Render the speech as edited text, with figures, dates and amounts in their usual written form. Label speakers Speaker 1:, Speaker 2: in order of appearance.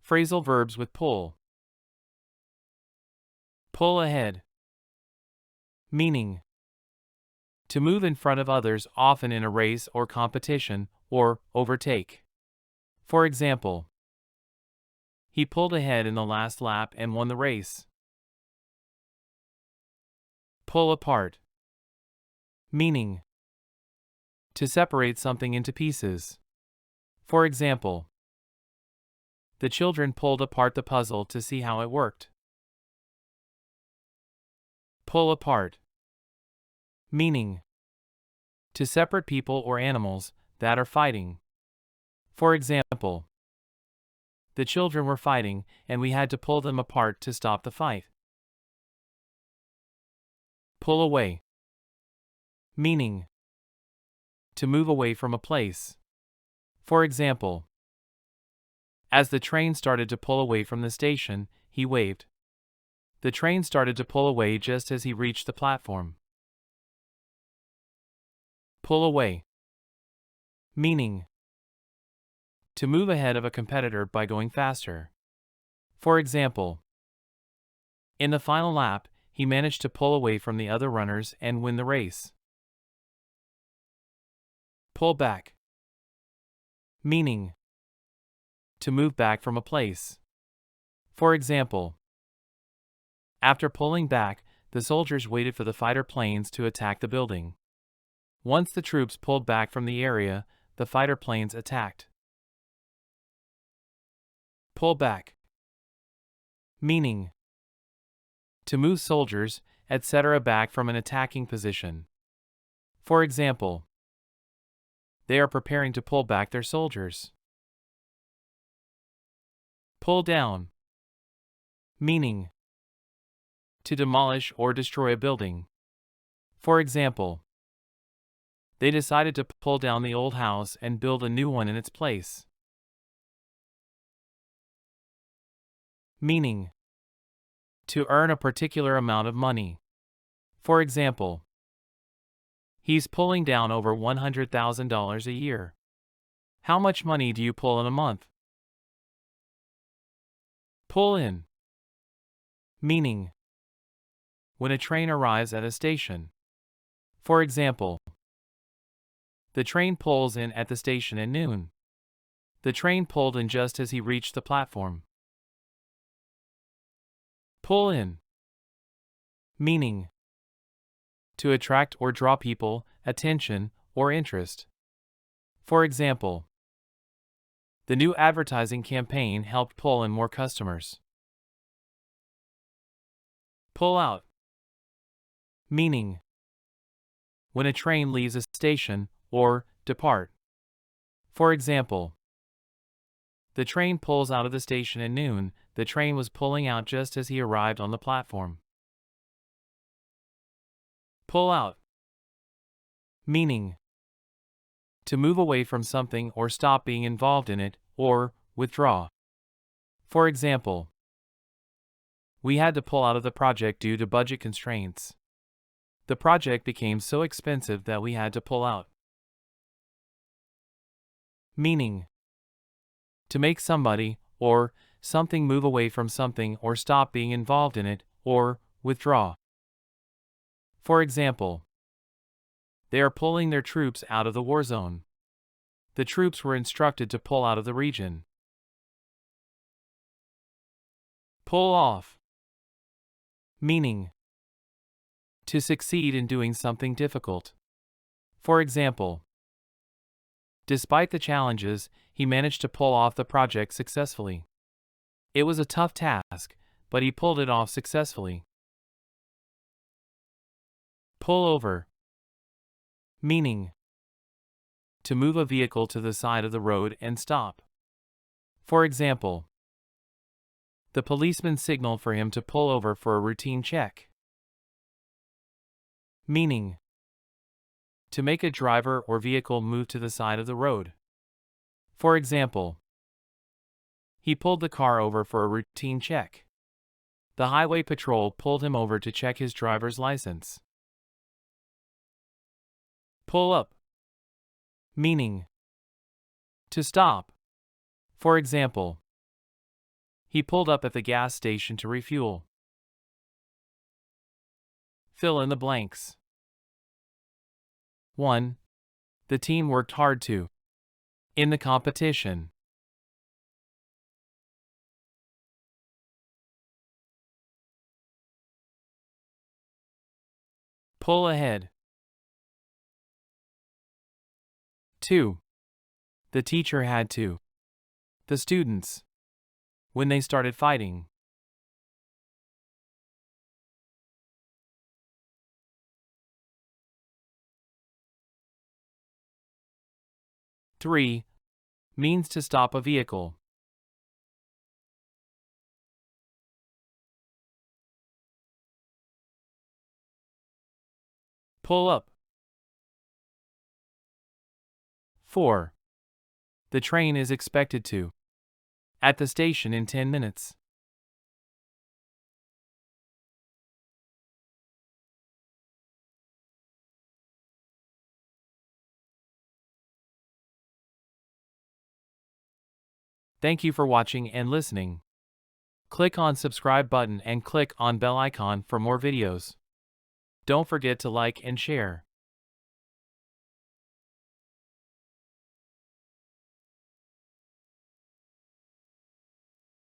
Speaker 1: Phrasal verbs with pull. Pull ahead. Meaning: to move in front of others, often in a race or competition, or overtake. For example, he pulled ahead in the last lap and won the race. Pull apart. Meaning: to separate something into pieces. For example, the children pulled apart the puzzle to see how it worked. Pull apart. Meaning: to separate people or animals that are fighting. For example, the children were fighting and we had to pull them apart to stop the fight. Pull away. Meaning: to move away from a place. For example, as the train started to pull away from the station, he waved. The train started to pull away just as he reached the platform. Pull away. Meaning: to move ahead of a competitor by going faster. For example, in the final lap, he managed to pull away from the other runners and win the race. Pull back. Meaning: to move back from a place. For example, after pulling back, the soldiers waited for the fighter planes to attack the building. Once the troops pulled back from the area, the fighter planes attacked. Pull back. Meaning: to move soldiers, etc. back from an attacking position. For example, they are preparing to pull back their soldiers. Pull down. Meaning: to demolish or destroy a building. For example, they decided to pull down the old house and build a new one in its place. Meaning: to earn a particular amount of money. For example, he's pulling down over $100,000 a year. How much money do you pull in a month? Pull in. Meaning: when a train arrives at a station. For example, the train pulls in at the station at noon. The train pulled in just as he reached the platform. Pull in. Meaning: to attract or draw people, attention, or interest. For example, the new advertising campaign helped pull in more customers. Pull out. Meaning: when a train leaves a station, or depart. For example, the train pulls out of the station at noon. The train was pulling out just as he arrived on the platform. Pull out. Meaning: to move away from something or stop being involved in it, or withdraw. For example, we had to pull out of the project due to budget constraints. The project became so expensive that we had to pull out. Meaning: to make somebody or something move away from something or stop being involved in it, or withdraw. For example, they are pulling their troops out of the war zone. The troops were instructed to pull out of the region. Pull off. Meaning: to succeed in doing something difficult. For example, despite the challenges, he managed to pull off the project successfully. It was a tough task, but he pulled it off successfully. Pull over. Meaning: to move a vehicle to the side of the road and stop. For example, the policeman signaled for him to pull over for a routine check. Meaning: to make a driver or vehicle move to the side of the road. For example, he pulled the car over for a routine check. The highway patrol pulled him over to check his driver's license. Pull up. Meaning: to stop. For example, He pulled up at the gas station to refuel. Fill in the blanks. 1. The team worked hard to. In the competition. Pull ahead. 2. The teacher had to. The students. When they started fighting. 3. Means to stop a vehicle. Pull up. 4. The train is expected to. At the station in 10 minutes. Thank you for watching and listening. Click on subscribe button and click on bell icon for more videos. Don't forget to like and share.